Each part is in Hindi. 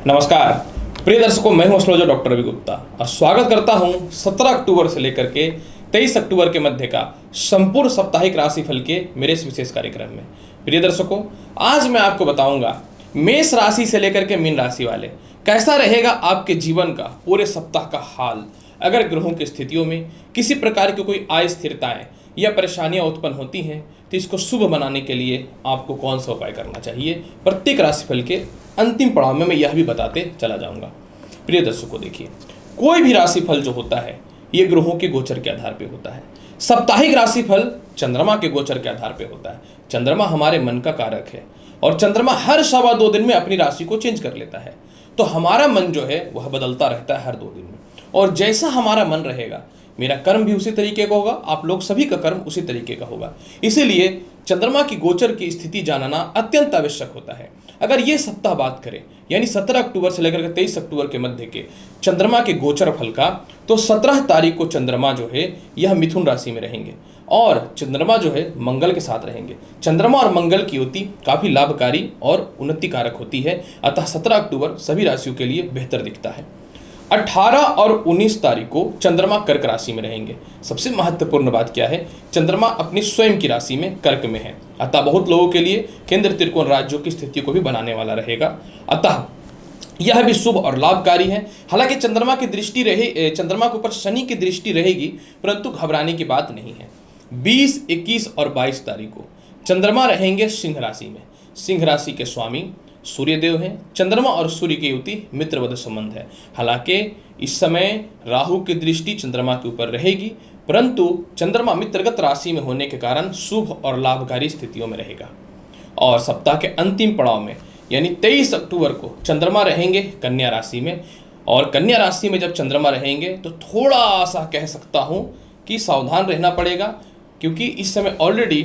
नमस्कार प्रिय दर्शकों, मैं हूं एस्ट्रोलॉजर डॉक्टर रवि गुप्ता और स्वागत करता हूं 17 अक्टूबर से लेकर के 23 अक्टूबर के मध्य का संपूर्ण साप्ताहिक राशिफल के मेरे इस विशेष कार्यक्रम में। प्रिय दर्शकों, आज मैं आपको बताऊंगा मेष राशि से लेकर के मीन राशि वाले कैसा रहेगा आपके जीवन का पूरे सप्ताह का हाल। अगर ग्रहों की स्थितियों में किसी प्रकार की कोई अस्थिरताएं या परेशानियां उत्पन्न होती हैं तो इसको शुभ बनाने के लिए आपको कौन सा उपाय करना चाहिए, प्रत्येक राशिफल के अंतिम पड़ाव में मैं यह भी बताते चला जाऊंगा। प्रिय दर्शकों, देखिए, कोई भी राशिफल जो होता है ये ग्रहों के गोचर के आधार पे होता है। साप्ताहिक राशिफल चंद्रमा के गोचर के आधार पे होता है। चंद्रमा हमारे मन का कारक है और चंद्रमा हर 2.25 दिन में अपनी राशि को चेंज कर लेता है, तो हमारा मन जो है वह बदलता रहता है हर 2 दिन में। और जैसा हमारा मन रहेगा मेरा कर्म भी उसी तरीके का होगा, आप लोग सभी का कर्म उसी तरीके का होगा। इसीलिए चंद्रमा की गोचर की स्थिति जानना अत्यंत आवश्यक होता है। अगर ये सप्ताह बात करें यानी 17 अक्टूबर से लेकर 23 अक्टूबर के मध्य के चंद्रमा के गोचर फल का, तो 17 तारीख को चंद्रमा जो है यह मिथुन राशि में रहेंगे और चंद्रमा जो है मंगल के साथ रहेंगे। चंद्रमा और मंगल की युति काफी लाभकारी और उन्नति कारक होती है, अतः 17 अक्टूबर सभी राशियों के लिए बेहतर दिखता है। 18 और 19 तारीख को चंद्रमा कर्क राशि में रहेंगे। सबसे महत्वपूर्ण बात क्या है, चंद्रमा अपनी स्वयं की राशि में कर्क में है, अतः बहुत लोगों के लिए केंद्र त्रिकोण राज्यों की स्थिति को भी बनाने वाला रहेगा, अतः यह भी शुभ और लाभकारी है। हालांकि चंद्रमा की दृष्टि चंद्रमा के ऊपर शनि की दृष्टि रहेगी, परंतु घबराने की बात नहीं है। 20, 21 और 22 तारीख को चंद्रमा रहेंगे सिंह राशि में। सिंह राशि के स्वामी सूर्यदेव हैं। चंद्रमा और सूर्य की युति मित्रवत संबंध है। हालांकि इस समय राहु की दृष्टि चंद्रमा के ऊपर रहेगी, परंतु चंद्रमा मित्रगत राशि में होने के कारण शुभ और लाभकारी स्थितियों में रहेगा। और सप्ताह के अंतिम पड़ाव में यानी 23 अक्टूबर को चंद्रमा रहेंगे कन्या राशि में, और कन्या राशि में जब चंद्रमा रहेंगे तो थोड़ा सा कह सकता हूं कि सावधान रहना पड़ेगा, क्योंकि इस समय ऑलरेडी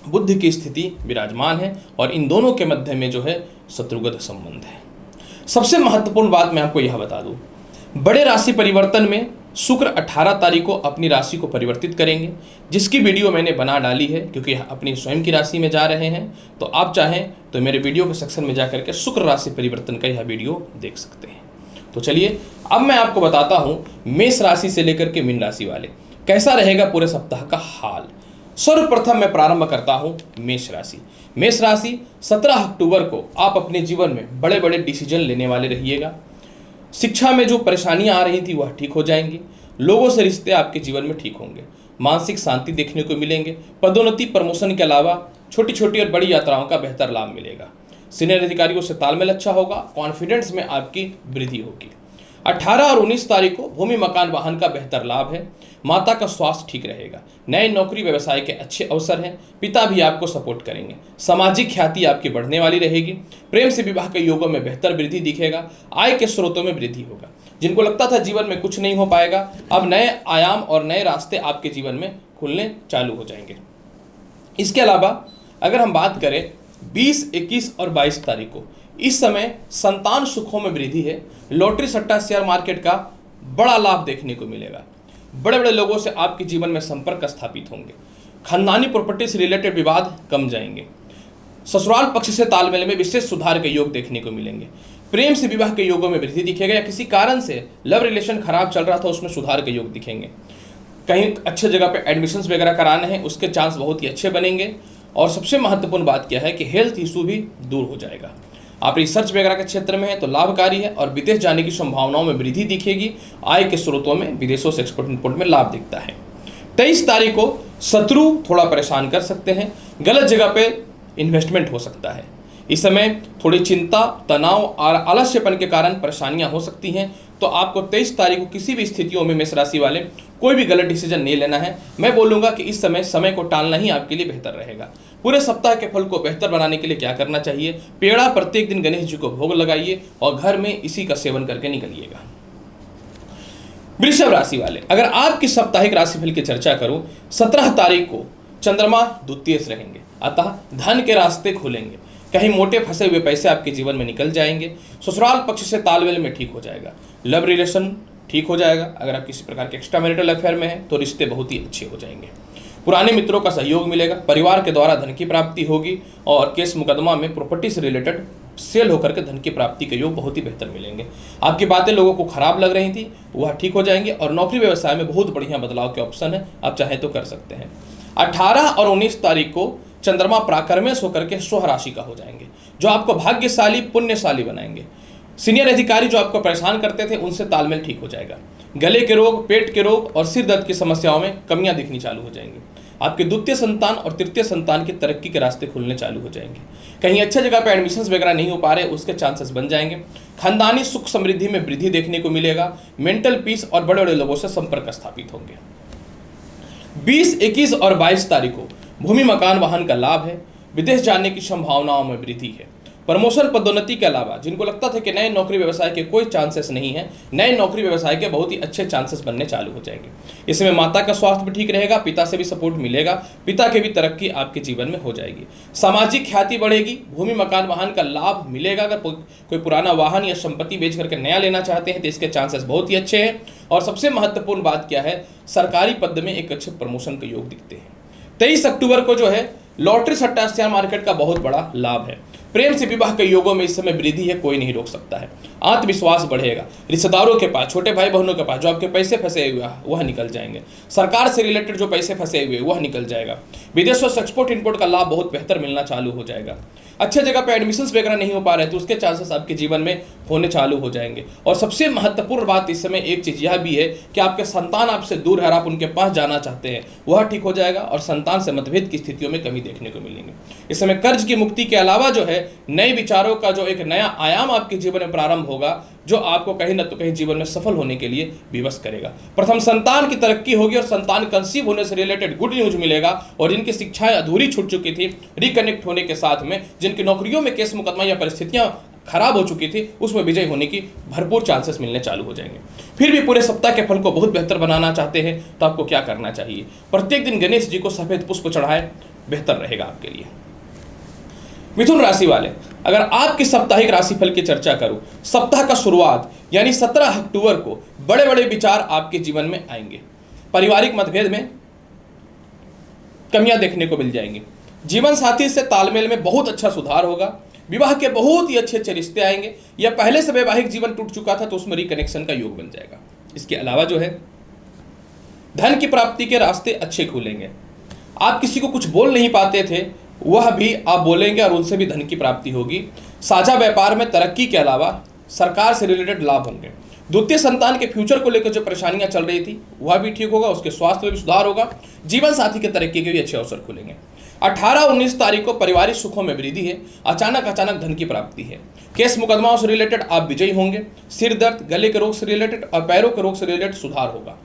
बुद्ध की स्थिति विराजमान है और इन दोनों के मध्य में जो है शत्रुगत संबंध है। सबसे महत्वपूर्ण बात मैं आपको यह बता दूं, बड़े राशि परिवर्तन में शुक्र 18 तारीख को अपनी राशि को परिवर्तित करेंगे, जिसकी वीडियो मैंने बना डाली है, क्योंकि अपनी स्वयं की राशि में जा रहे हैं। तो आप चाहें तो मेरे वीडियो के सेक्शन में जाकर के शुक्र राशि परिवर्तन का यह वीडियो देख सकते हैं। तो चलिए अब मैं आपको बताता हूँ मेष राशि से लेकर के मीन राशि वाले कैसा रहेगा पूरे सप्ताह का हाल। सर्वप्रथम मैं प्रारंभ करता हूं मेष राशि। मेष राशि 17 अक्टूबर को आप अपने जीवन में बड़े बड़े डिसीजन लेने वाले रहिएगा। शिक्षा में जो परेशानियां आ रही थी वह ठीक हो जाएंगी। लोगों से रिश्ते आपके जीवन में ठीक होंगे। मानसिक शांति देखने को मिलेंगे। पदोन्नति, प्रमोशन के अलावा छोटी छोटी और बड़ी यात्राओं का बेहतर लाभ मिलेगा। सीनियर अधिकारियों से तालमेल अच्छा होगा। कॉन्फिडेंस में आपकी वृद्धि होगी। 18 और 19 तारीख को भूमि, मकान, वाहन का बेहतर लाभ है। माता का स्वास्थ्य ठीक रहेगा। नए नौकरी व्यवसाय के अच्छे अवसर हैं। पिता भी आपको सपोर्ट करेंगे। सामाजिक ख्याति आपकी बढ़ने वाली रहेगी। प्रेम से विवाह के योगों में बेहतर वृद्धि दिखेगा। आय के स्रोतों में वृद्धि होगा। जिनको लगता था जीवन में कुछ नहीं हो पाएगा, अब नए आयाम और नए रास्ते आपके जीवन में खुलने चालू हो जाएंगे। इसके अलावा अगर हम बात करें 20, 21 और 22 तारीख को, इस समय संतान सुखों में वृद्धि है। लॉटरी, सट्टा, शेयर मार्केट का बड़ा लाभ देखने को मिलेगा। बड़े बड़े लोगों से आपके जीवन में संपर्क स्थापित होंगे। खानदानी प्रॉपर्टी से रिलेटेड विवाद कम जाएंगे। ससुराल पक्ष से तालमेल में विशेष सुधार के योग देखने को मिलेंगे। प्रेम से विवाह के योगों में वृद्धि दिखेगा, या किसी कारण से लव रिलेशन खराब चल रहा था उसमें सुधार के योग दिखेंगे। कहीं अच्छे जगह पे एडमिशन्स वगैरह कराने हैं, उसके चांस बहुत ही अच्छे बनेंगे। और सबसे महत्वपूर्ण बात क्या है कि हेल्थ इशू भी दूर हो जाएगा। आप रिसर्च वगैरह के क्षेत्र में हैं तो लाभकारी है और विदेश जाने की संभावनाओं में वृद्धि दिखेगी। आय के स्रोतों में विदेशों से एक्सपोर्ट इंपोर्ट में लाभ दिखता है। 23 तारीख को शत्रु थोड़ा परेशान कर सकते हैं। गलत जगह पे इन्वेस्टमेंट हो सकता है। इस समय थोड़ी चिंता, तनाव और आलस्यपन के कारण परेशानियां हो सकती हैं, तो आपको 23 तारीख को किसी भी स्थितियों में मेष राशि वाले कोई भी गलत डिसीजन नहीं लेना है। मैं बोलूँगा कि इस समय को टालना ही आपके लिए बेहतर रहेगा। पूरे सप्ताह के फल को बेहतर बनाने के लिए क्या करना चाहिए, पेड़ा प्रत्येक दिन गणेश जी को भोग लगाइए और घर में इसी का सेवन करके निकलिएगा। वृषभ राशि वाले, अगर आपकी साप्ताहिक राशिफल की चर्चा करूं, 17 तारीख को चंद्रमा द्वितीय से रहेंगे, अतः धन के रास्ते खुलेंगे। कहीं मोटे फंसे हुए पैसे आपके जीवन में निकल जाएंगे। ससुराल पक्ष से तालमेल में ठीक हो जाएगा। लव रिलेशन ठीक हो जाएगा। अगर आप किसी प्रकार के एक्स्ट्रा मैरिटल अफेयर में हैं तो रिश्ते बहुत ही अच्छे हो जाएंगे। पुराने मित्रों का सहयोग मिलेगा। परिवार के द्वारा धन की प्राप्ति होगी और केस मुकदमा में प्रॉपर्टी से रिलेटेड सेल होकर के धन की प्राप्ति के योग बहुत ही बेहतर मिलेंगे। आपकी बातें लोगों को खराब लग रही थी वह ठीक हो जाएंगे और नौकरी व्यवसाय में बहुत बढ़िया बदलाव के ऑप्शन है, आप चाहें तो कर सकते हैं। 18 और 19 तारीख को चंद्रमा प्राकर्मेश होकर के स्व राशि का हो जाएंगे, जो आपको भाग्यशाली पुण्यशाली बनाएंगे। सीनियर अधिकारी जो आपको परेशान करते थे उनसे तालमेल ठीक हो जाएगा। गले के रोग, पेट के रोग और सिर दर्द की समस्याओं में कमियां दिखनी चालू हो जाएंगी। आपके द्वितीय संतान और तृतीय संतान की तरक्की के रास्ते खुलने चालू हो जाएंगे। कहीं अच्छे जगह पे एडमिशंस वगैरह नहीं हो पा रहे, उसके चांसेस बन जाएंगे। खानदानी सुख समृद्धि में वृद्धि देखने को मिलेगा। मेंटल पीस और बड़े बड़े लोगों से संपर्क स्थापित होंगे। 20, 21 और 22 तारीख को भूमि मकान वाहन का लाभ है। विदेश जाने की संभावनाओं में वृद्धि है। प्रमोशन पदोन्नति के अलावा जिनको लगता था कि नए नौकरी व्यवसाय के कोई चांसेस नहीं है, नए नौकरी व्यवसाय के बहुत ही अच्छे चांसेस बनने चालू हो जाएंगे। इसमें माता का स्वास्थ्य भी ठीक रहेगा, पिता से भी सपोर्ट मिलेगा, पिता की भी तरक्की आपके जीवन में हो जाएगी। सामाजिक ख्याति बढ़ेगी। भूमि मकान वाहन का लाभ मिलेगा। अगर कोई पुराना वाहन या संपत्ति बेच करके नया लेना चाहते हैं तो इसके चांसेस बहुत ही अच्छे हैं। और सबसे महत्वपूर्ण बात क्या है, सरकारी पद में एक अच्छे प्रमोशन के योग दिखते हैं। 23 अक्टूबर को जो है लॉटरी सट्टा शेयर मार्केट का बहुत बड़ा लाभ है। प्रेम से विवाह के योगों में इस समय वृद्धि है, कोई नहीं रोक सकता है। आत्मविश्वास बढ़ेगा। रिश्तेदारों के पास, छोटे भाई बहनों के पास जो आपके पैसे फंसे हुए हैं वह निकल जाएंगे। सरकार से रिलेटेड जो पैसे फंसे हुए वह निकल जाएगा। विदेशों से एक्सपोर्ट इंपोर्ट का लाभ बहुत बेहतर मिलना चालू हो जाएगा। अच्छे जगह पे एडमिशंस वगैरह नहीं हो पा रहे तो उसके चांसेस आपके जीवन में होने चालू हो जाएंगे। और सबसे महत्वपूर्ण बात इस समय एक चीज यह भी है कि आपके संतान आपसे दूर है और आप उनके पास जाना चाहते हैं, वह ठीक हो जाएगा। और संतान से मतभेद की स्थितियों में कमी देखने को मिलेंगे। इस समय कर्ज की मुक्ति के अलावा जो है नए विचारों का जो एक नया आयाम आपके जीवन में प्रारंभ होगा, जो आपको कहीं न तो कहीं जीवन में सफल होने के लिए विवश करेगा। प्रथम संतान की तरक्की होगी और संतान कंसीव होने से रिलेटेड गुड न्यूज मिलेगा। और जिनकी शिक्षाएं अधूरी छूट चुकी थी, रिकनेक्ट होने के साथ में जिनकी नौकरियों में केस मुकदमा या परिस्थितियां खराब हो चुकी थी, उसमें विजय होने की भरपूर चांसेस मिलने चालू हो जाएंगे। फिर भी पूरे सप्ताह के फल को बहुत बेहतर बनाना चाहते हैं तो आपको क्या करना चाहिए, प्रत्येक दिन गणेश जी को सफेद पुष्प चढ़ाएं, बेहतर रहेगा आपके लिए। मिथुन राशि वाले, अगर आपकी साप्ताहिक राशिफल की चर्चा करूं, सप्ताह का शुरुआत यानी 17 अक्टूबर को बड़े बड़े विचार आपके जीवन में आएंगे। पारिवारिक मतभेद में कमियां देखने को मिल जाएंगी। जीवन साथी से तालमेल में बहुत अच्छा सुधार होगा। विवाह के बहुत ही अच्छे अच्छे रिश्ते आएंगे, या पहले से वैवाहिक जीवन टूट चुका था तो उसमें रिकनेक्शन का योग बन जाएगा। इसके अलावा जो है धन की प्राप्ति के रास्ते अच्छे खुलेंगे। आप किसी को कुछ बोल नहीं पाते थे, वह भी आप बोलेंगे और उनसे भी धन की प्राप्ति होगी। साझा व्यापार में तरक्की के अलावा सरकार से रिलेटेड लाभ होंगे। द्वितीय संतान के फ्यूचर को लेकर जो परेशानियां चल रही थी वह भी ठीक होगा, उसके स्वास्थ्य में भी सुधार होगा। जीवन साथी के तरक्की के भी अच्छे अवसर खुलेंगे। 18-19 तारीख को पारिवारिक सुखों में वृद्धि है। अचानक धन की प्राप्ति है। केस मुकदमाओं से रिलेटेड आप विजयी होंगे। सिर दर्द, गले के रोग से रिलेटेड और पैरों के रोग से रिलेटेड सुधार होगा।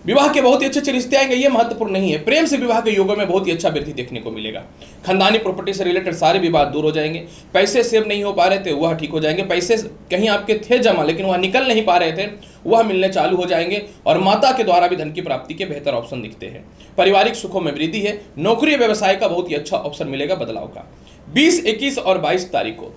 विवाह के बहुत ही अच्छे अच्छे रिश्ते आएंगे, ये महत्वपूर्ण नहीं है। प्रेम से विवाह के योगों में बहुत ही अच्छा वृद्धि देखने को मिलेगा। खानदानी प्रॉपर्टी से रिलेटेड सारे विवाद दूर हो जाएंगे। पैसे सेव नहीं हो पा रहे थे वह ठीक हो जाएंगे। पैसे कहीं आपके थे जमा लेकिन वह निकल नहीं पा रहे थे, वह मिलने चालू हो जाएंगे। और माता के द्वारा भी धन की प्राप्ति के बेहतर ऑप्शन दिखते हैं। पारिवारिक सुखों में वृद्धि है। नौकरी व्यवसाय का बहुत ही अच्छा ऑप्शन मिलेगा बदलाव का। 20, 21 और 22 तारीख को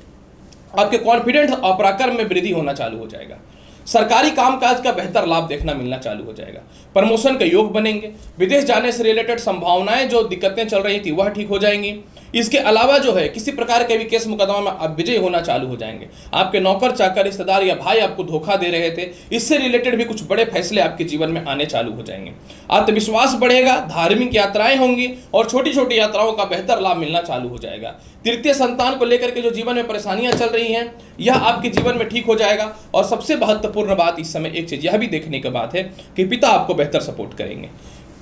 आपके कॉन्फिडेंस और पराक्रम में वृद्धि होना चालू हो जाएगा। सरकारी कामकाज का बेहतर लाभ देखना मिलना चालू हो जाएगा। प्रमोशन के योग बनेंगे। विदेश जाने से रिलेटेड संभावनाएं जो दिक्कतें चल रही थी वह ठीक हो जाएंगी। इसके अलावा जो है किसी प्रकार के भी केस मुकदमा में आप विजयी होना चालू हो जाएंगे। आपके नौकर चाकर, रिश्तेदार या भाई आपको धोखा दे रहे थे, इससे रिलेटेड भी कुछ बड़े फैसले आपके जीवन में आने चालू हो जाएंगे। आत्मविश्वास बढ़ेगा। धार्मिक यात्राएं होंगी और छोटी छोटी यात्राओं का बेहतर लाभ मिलना चालू हो जाएगा। तृतीय संतान को लेकर के जो जीवन में परेशानियां चल रही हैं यह आपके जीवन में ठीक हो जाएगा। और सबसे महत्वपूर्ण बात इस समय एक चीज यह भी देखने की बात है कि पिता आपको बेहतर सपोर्ट करेंगे।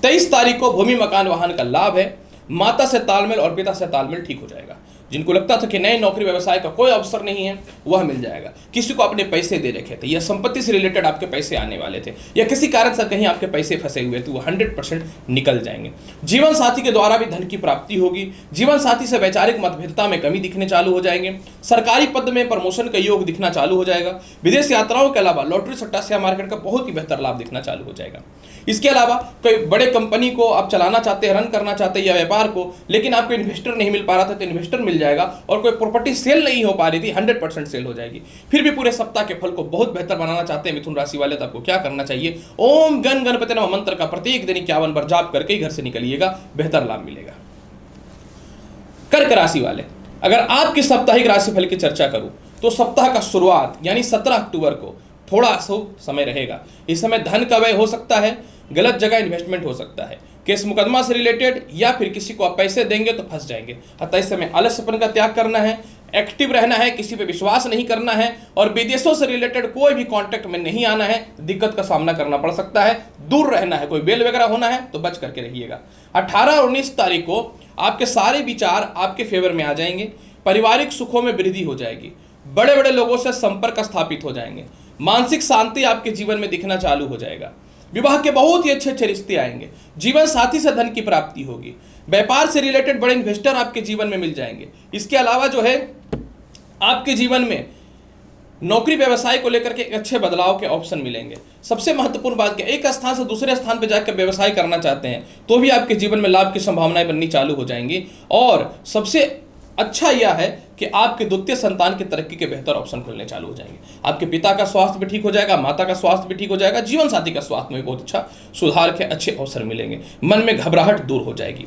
23 तारीख को भूमि मकान वाहन का लाभ है। माता से तालमेल और पिता से तालमेल ठीक हो जाएगा। जिनको लगता था कि नए नौकरी व्यवसाय का कोई अवसर नहीं है वह मिल जाएगा। किसी को अपने पैसे दे रखे थे या संपत्ति से रिलेटेड आपके पैसे आने वाले थे या किसी कारण से कहीं आपके पैसे फंसे हुए थे, वो 100% निकल जाएंगे। जीवन साथी के द्वारा भी धन की प्राप्ति होगी। जीवन साथी से वैचारिक मतभेदता में कमी दिखने चालू हो जाएंगे। सरकारी पद में प्रमोशन का योग दिखना चालू हो जाएगा। विदेश यात्राओं के अलावा लॉटरी सट्टा शेयर मार्केट का बहुत ही बेहतर लाभ दिखना चालू हो जाएगा। इसके अलावा कोई बड़े कंपनी को आप चलाना चाहते हैं, रन करना चाहते हैं या व्यापार को, लेकिन आपको इन्वेस्टर नहीं मिल पा रहा था तो इन्वेस्टर मिल जाएगा। और कोई प्रॉपर्टी सेल नहीं हो पा रही थी, 100% सेल हो जाएगी। फिर भी पूरे सप्ताह के फल को बहुत बेहतर बनाना चाहते हैं मिथुन राशि वाले, तो आपको क्या करना चाहिए? ओम गण गणपति नमः मंत्र का प्रत्येक दिन 51 बार जाप करके ही घर से निकलिएगा, बेहतर लाभ मिलेगा। कर्क राशि वाले, अगर आपकी साप्ताहिक राशिफल की चर्चा करूं, तो सप्ताह का शुरुआत यानी 17 अक्टूबर को थोड़ा शुभ समय रहेगा। इस समय धन का व्यय हो सकता है, गलत जगह इन्वेस्टमेंट हो सकता है, केस मुकदमा से रिलेटेड, या फिर किसी को आप पैसे देंगे तो फंस जाएंगे। अतः इस समय आलस्यपन का त्याग करना है, एक्टिव रहना है, किसी पे विश्वास नहीं करना है, और विदेशों से रिलेटेड कोई भी कांटेक्ट में नहीं आना है। दिक्कत का सामना करना पड़ सकता है, दूर रहना है, कोई बेल वगैरह होना है तो बच करके रहिएगा। 18 और 19 तारीख को आपके सारे विचार आपके फेवर में आ जाएंगे, पारिवारिक सुखों में वृद्धि हो जाएगी, बड़े बड़े लोगों से संपर्क स्थापित हो जाएंगे, मानसिक शांति आपके जीवन में दिखना चालू हो जाएगा, विवाह के बहुत ही अच्छे अच्छे रिश्ते आएंगे, जीवन साथी से धन की प्राप्ति होगी, व्यापार से रिलेटेड बड़े इन्वेस्टर आपके जीवन में मिल जाएंगे। इसके अलावा जो है आपके जीवन में नौकरी व्यवसाय को लेकर के अच्छे बदलाव के ऑप्शन मिलेंगे। सबसे महत्वपूर्ण बात क्या, एक स्थान से दूसरे स्थान पर जाकर व्यवसाय करना चाहते हैं तो भी आपके जीवन में लाभ की संभावनाएं बननी चालू हो जाएंगी। और सबसे अच्छा यह है कि आपके द्वितीय संतान की तरक्की के बेहतर ऑप्शन खुलने चालू हो जाएंगे। आपके पिता का स्वास्थ्य भी ठीक हो जाएगा, माता का स्वास्थ्य भी ठीक हो जाएगा, जीवन साथी का स्वास्थ्य में बहुत अच्छा सुधार के अच्छे अवसर मिलेंगे, मन में घबराहट दूर हो जाएगी।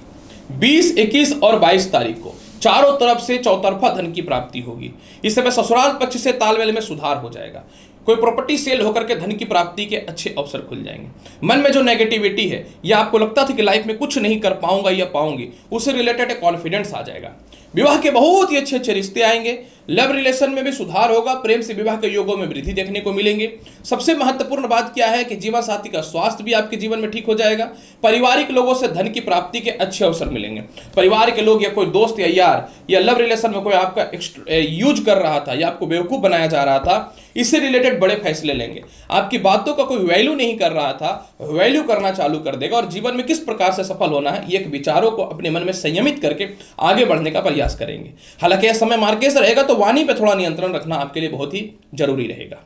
20, 21 और 22 तारीख को चारों तरफ से चौतरफा धन की प्राप्ति होगी। इस समय ससुराल पक्ष से तालमेल में सुधार हो जाएगा, कोई प्रॉपर्टी सेल होकर के धन की प्राप्ति के अच्छे अवसर खुल जाएंगे। मन में जो नेगेटिविटी है या आपको लगता था कि लाइफ में कुछ नहीं कर पाऊंगा या पाऊंगी, उससे रिलेटेड एक कॉन्फिडेंस आ जाएगा। विवाह के बहुत ही अच्छे अच्छे रिश्ते आएंगे, लव रिलेशन में भी सुधार होगा, प्रेम से विवाह के योगों में वृद्धि देखने को मिलेंगे। सबसे महत्वपूर्ण बात क्या है कि जीवन साथी का स्वास्थ्य भी आपके जीवन में ठीक हो जाएगा, पारिवारिक लोगों से धन की प्राप्ति के अच्छे अवसर मिलेंगे। परिवार के लोग या कोई दोस्त या यार या लव रिलेशन में कोई आपका यूज कर रहा था या आपको बेवकूफ बनाया जा रहा था, इससे रिलेटेड बड़े फैसले लेंगे। आपकी बातों का कोई वैल्यू नहीं कर रहा था, वैल्यू करना चालू कर देगा, और जीवन में किस प्रकार से सफल होना है, ये एक विचारों को अपने मन में संयमित करके आगे बढ़ने का प्रयास करेंगे। हालांकि यह समय मार्गेश रहेगा तो वाणी पे थोड़ा नियंत्रण रखना आपके लिए बहुत ही जरूरी रहेगा।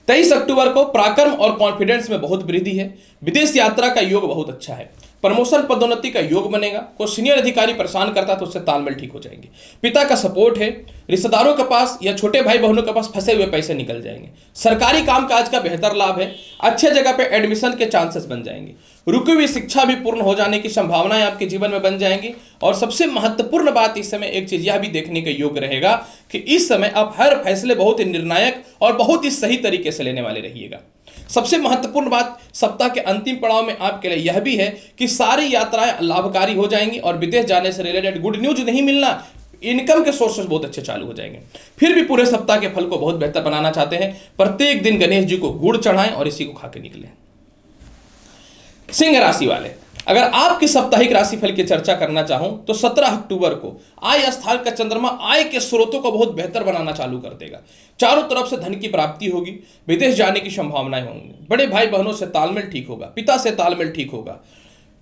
23 अक्टूबर को पराक्रम और कॉन्फिडेंस में बहुत वृद्धि है, विदेश यात्रा का योग बहुत अच्छा है, प्रमोशन पदोन्नति का योग बनेगा, कोई सीनियर अधिकारी परेशान करता तो उससे तालमेल ठीक हो जाएंगे, पिता का सपोर्ट है, रिश्तेदारों के पास या छोटे भाई बहनों के पास फंसे हुए पैसे निकल जाएंगे, सरकारी कामकाज का बेहतर लाभ है, अच्छे जगह पे एडमिशन के चांसेस बन जाएंगे, रुकी हुई शिक्षा भी पूर्ण हो जाने की संभावनाएं आपके जीवन में बन जाएंगी। और सबसे महत्वपूर्ण बात इस समय एक चीज यह भी देखने का योग रहेगा कि इस समय आप हर फैसले बहुत ही निर्णायक और बहुत ही सही तरीके से लेने वाले रहिएगा। सबसे महत्वपूर्ण बात सप्ताह के अंतिम पड़ाव में आपके लिए यह भी है कि सारी यात्राएं लाभकारी हो जाएंगी, और विदेश जाने से रिलेटेड गुड न्यूज नहीं मिलना, इनकम के सोर्सेस बहुत अच्छे चालू हो जाएंगे। फिर भी पूरे सप्ताह के फल को बहुत बेहतर बनाना चाहते हैं, प्रत्येक दिन गणेश जी को गुड़ चढ़ाएं और इसी को खा के निकलें। सिंह राशि वाले, अगर आपकी साप्ताहिक राशिफल की चर्चा करना चाहूं तो 17 अक्टूबर को आय स्थान का चंद्रमा आय के स्रोतों को बहुत बेहतर बनाना चालू कर देगा, चारों तरफ से धन की प्राप्ति होगी, विदेश जाने की संभावनाएं होंगी, बड़े भाई बहनों से तालमेल ठीक होगा, पिता से तालमेल ठीक होगा,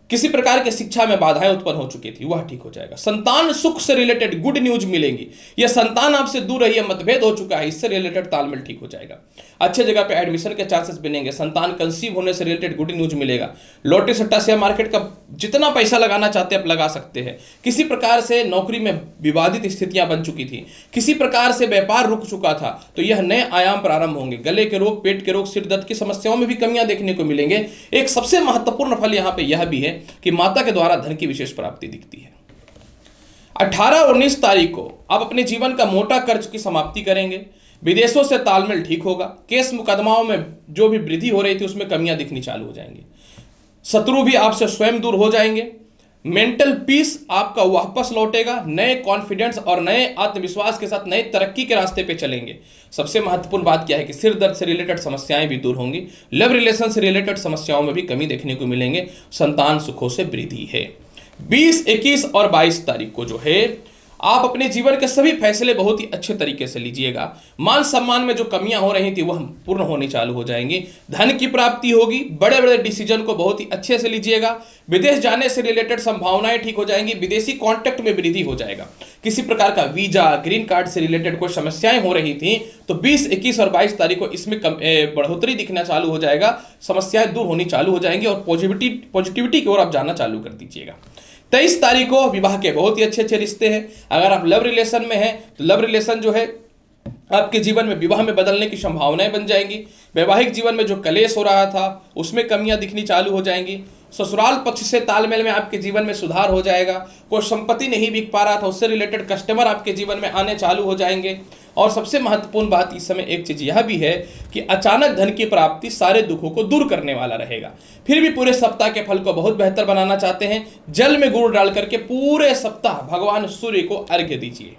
किसी प्रकार की शिक्षा में बाधाएं उत्पन्न हो चुकी थी वह ठीक हो जाएगा, संतान सुख से रिलेटेड गुड न्यूज मिलेंगी, यह संतान आपसे दूर रही है, मतभेद हो चुका है, इससे रिलेटेड तालमेल ठीक हो जाएगा, अच्छे जगह पे एडमिशन के चांसेस बनेंगे, संतान कंसीव होने से रिलेटेड गुड न्यूज मिलेगा, लॉटरी सट्टा शेयर मार्केट का जितना पैसा लगाना चाहते हैं आप लगा सकते हैं, किसी प्रकार से नौकरी में विवादित स्थितियां बन चुकी थी, किसी प्रकार से व्यापार रुक चुका था तो यह नए आयाम प्रारंभ होंगे, गले के रोग, पेट के रोग, सिर दर्द की समस्याओं में भी कमियां देखने को मिलेंगे। एक सबसे महत्वपूर्ण फल यहां पे यह भी है कि माता के द्वारा धन की विशेष प्राप्ति दिखती है। 18 और 19 तारीख को आप अपने जीवन का मोटा कर्ज की समाप्ति करेंगे, विदेशों से तालमेल ठीक होगा, केस मुकदमाओं में जो भी वृद्धि हो रही थी उसमें कमियां दिखनी चालू हो जाएंगी, शत्रु भी आपसे स्वयं दूर हो जाएंगे, मेंटल पीस आपका वापस लौटेगा, नए कॉन्फिडेंस और नए आत्मविश्वास के साथ नए तरक्की के रास्ते पे चलेंगे। सबसे महत्वपूर्ण बात क्या है कि सिर दर्द से रिलेटेड समस्याएं भी दूर होंगी, लव रिलेशन से रिलेटेड समस्याओं में भी कमी देखने को मिलेंगे, संतान सुखों से वृद्धि है। 20, 21 और 22 तारीख को जो है आप अपने जीवन के सभी फैसले बहुत ही अच्छे तरीके से लीजिएगा, मान सम्मान में जो कमियां हो रही थी वह पूर्ण होनी चालू हो जाएंगी, धन की प्राप्ति होगी, बड़े बड़े डिसीजन को बहुत ही अच्छे से लीजिएगा, विदेश जाने से रिलेटेड संभावनाएं ठीक हो जाएंगी, विदेशी कॉन्टैक्ट में वृद्धि हो जाएगा, किसी प्रकार का वीजा ग्रीन कार्ड से रिलेटेड कोई समस्याएं हो रही थी तो 20, 21 और 22 तारीख को इसमें बढ़ोतरी दिखना चालू हो जाएगा, समस्याएं दूर होनी चालू हो जाएंगी और पॉजिटिविटी की ओर आप जाना चालू कर दीजिएगा। 23 तारीख को विवाह के बहुत ही अच्छे अच्छे रिश्ते हैं, अगर आप लव रिलेशन में हैं तो लव रिलेशन जो है आपके जीवन में विवाह में बदलने की संभावनाएं बन जाएंगी, वैवाहिक जीवन में जो कलेश हो रहा था उसमें कमियां दिखनी चालू हो जाएंगी, ससुराल पक्ष से तालमेल में आपके जीवन में सुधार हो जाएगा। कोई संपत्ति नहीं बिक पा रहा था, उससे रिलेटेड कस्टमर आपके जीवन में आने चालू हो जाएंगे। और सबसे महत्वपूर्ण बात इस समय एक चीज यह भी है कि अचानक धन की प्राप्ति सारे दुखों को दूर करने वाला रहेगा। फिर भी पूरे सप्ताह के फल को बहुत बेहतर बनाना चाहते हैं, जल में गुड़ डाल करके पूरे सप्ताह भगवान सूर्य को अर्घ्य दीजिए।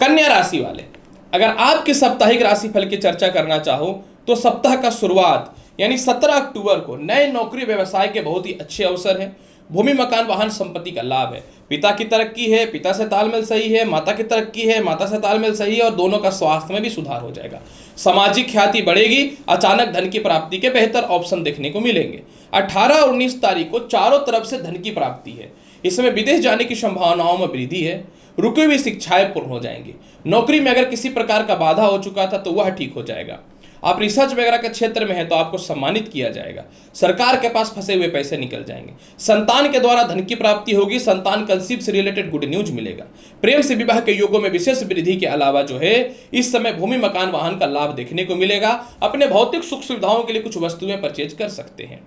कन्या राशि वाले, अगर आपके साप्ताहिक राशिफल की चर्चा करना चाहो तो सप्ताह का शुरुआत यानी 17 अक्टूबर को नए नौकरी व्यवसाय के बहुत ही अच्छे अवसर हैं। भूमि मकान वाहन संपत्ति का लाभ है, पिता की तरक्की है, पिता से तालमेल सही है, माता की तरक्की है, माता से तालमेल सही है और दोनों का स्वास्थ्य में भी सुधार हो जाएगा। सामाजिक ख्याति बढ़ेगी, अचानक धन की प्राप्ति के बेहतर ऑप्शन देखने को मिलेंगे। 18 और 19 तारीख को चारों तरफ से धन की प्राप्ति है। इस समय विदेश जाने की संभावनाओं में वृद्धि है, रुकी हुई शिक्षाएं पूर्ण हो जाएंगी। नौकरी में अगर किसी प्रकार का बाधा हो चुका था तो वह ठीक हो जाएगा। आप रिसर्च वगैरह के क्षेत्र में हैं तो आपको सम्मानित किया जाएगा। सरकार के पास फंसे हुए पैसे निकल जाएंगे। संतान के द्वारा धन की प्राप्ति होगी, संतान कंसीव से रिलेटेड गुड न्यूज मिलेगा। प्रेम से विवाह के योगों में विशेष वृद्धि के अलावा जो है इस समय भूमि मकान वाहन का लाभ देखने को मिलेगा। अपने भौतिक सुख सुविधाओं के लिए कुछ वस्तुएं परचेज कर सकते हैं।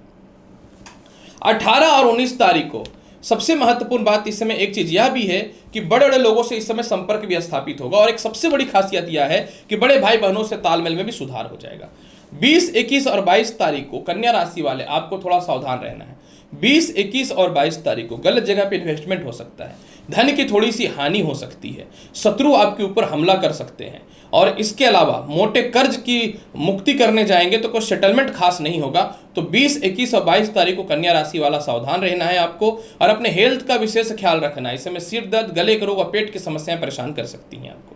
18 और 19 तारीख को सबसे महत्वपूर्ण बात इस समय एक चीज यह भी है कि बड़े बड़े लोगों से इस समय संपर्क भी स्थापित होगा और एक सबसे बड़ी खासियत यह है कि बड़े भाई बहनों से तालमेल में भी सुधार हो जाएगा। 20, 21 और 22 तारीख को कन्या राशि वाले आपको थोड़ा सावधान रहना है। 20, 21 और 22 तारीख को गलत जगह पे इन्वेस्टमेंट हो सकता है, धन की थोड़ी सी हानि हो सकती है, शत्रु आपके ऊपर हमला कर सकते हैं और इसके अलावा मोटे कर्ज की मुक्ति करने जाएंगे तो कोई सेटलमेंट खास नहीं होगा। तो 20, 21 और 22 तारीख को कन्या राशि वाला सावधान रहना है आपको और अपने हेल्थ का विशेष ख्याल रखना है। इस समय सिर दर्द, गले के रोग और पेट की समस्याएं परेशान कर सकती हैं आपको।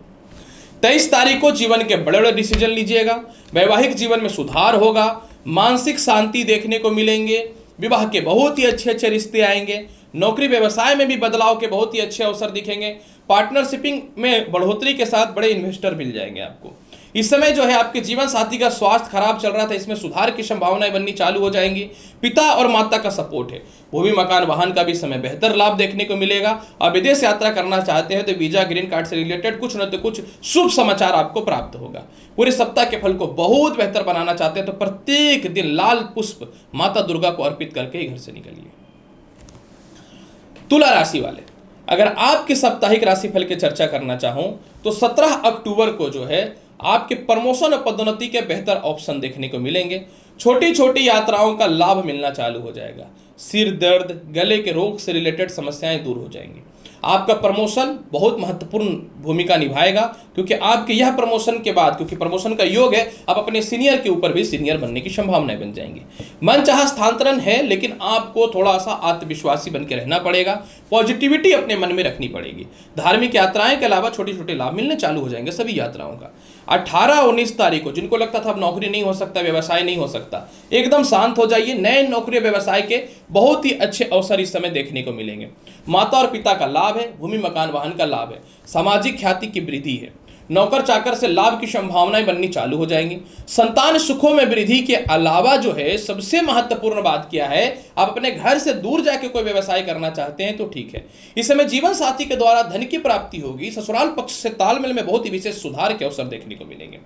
23 तारीख को जीवन के बड़े बड़े डिसीजन लीजिएगा, वैवाहिक जीवन में सुधार होगा, मानसिक शांति देखने को मिलेंगे, विवाह के बहुत ही अच्छे अच्छे रिश्ते आएंगे, नौकरी व्यवसाय में भी बदलाव के बहुत ही अच्छे अवसर दिखेंगे, पार्टनरशिपिंग में बढ़ोतरी के साथ बड़े इन्वेस्टर मिल जाएंगे आपको। इस समय जो है आपके जीवन साथी का स्वास्थ्य खराब चल रहा था, इसमें सुधार की संभावनाएं बननी चालू हो जाएंगी। पिता और माता का सपोर्ट है, भूमि मकान वाहन का भी समय बेहतर लाभ देखने को मिलेगा और विदेश यात्रा करना चाहते हैं तो वीजा ग्रीन कार्ड से रिलेटेड कुछ न तो कुछ शुभ समाचार आपको प्राप्त होगा। पूरे सप्ताह के फल को बहुत बेहतर बनाना चाहते हैं तो प्रत्येक दिन लाल पुष्प माता दुर्गा को अर्पित करके ही घर से निकलिए। तुला राशि वाले, अगर आपके साप्ताहिक राशिफल की चर्चा करना चाहूं तो 17 अक्टूबर को जो है आपके प्रमोशन और पदोन्नति के बेहतर ऑप्शन देखने को मिलेंगे। छोटी छोटी यात्राओं का लाभ मिलना चालू हो जाएगा। सिर दर्द, गले के रोग से रिलेटेड समस्याएं दूर हो जाएंगी। आपका प्रमोशन बहुत महत्वपूर्ण भूमिका निभाएगा क्योंकि आपके यह प्रमोशन के बाद, क्योंकि प्रमोशन का योग है, आप अपने सीनियर के ऊपर भी सीनियर बनने की संभावनाएं बन जाएंगी। मनचाहा स्थानांतरण है लेकिन आपको थोड़ा सा आत्मविश्वासी बन के रहना पड़ेगा, पॉजिटिविटी अपने मन में रखनी पड़ेगी। धार्मिक यात्राएं के अलावा छोटे छोटे लाभ मिलने चालू हो जाएंगे सभी यात्राओं का। 18 और 19 तारीख को जिनको लगता था अब नौकरी नहीं हो सकता, व्यवसाय नहीं हो सकता, एकदम शांत हो जाइए। नए नौकरी व्यवसाय के बहुत ही अच्छे अवसर इस समय देखने को मिलेंगे। माता और पिता का लाभ है, भूमि मकान वाहन का लाभ है, सामाजिक ख्याति की वृद्धि है, नौकर चाकर से लाभ की संभावनाएं बननी चालू हो जाएंगी। संतान सुखों में वृद्धि के अलावा जो है सबसे महत्वपूर्ण बात क्या है, आप अपने घर से दूर जाके कोई व्यवसाय करना चाहते हैं तो ठीक है। इस समय जीवन साथी के द्वारा धन की प्राप्ति होगी। ससुराल पक्ष से तालमेल में बहुत ही विशेष सुधार के अवसर देखने को मिलेंगे।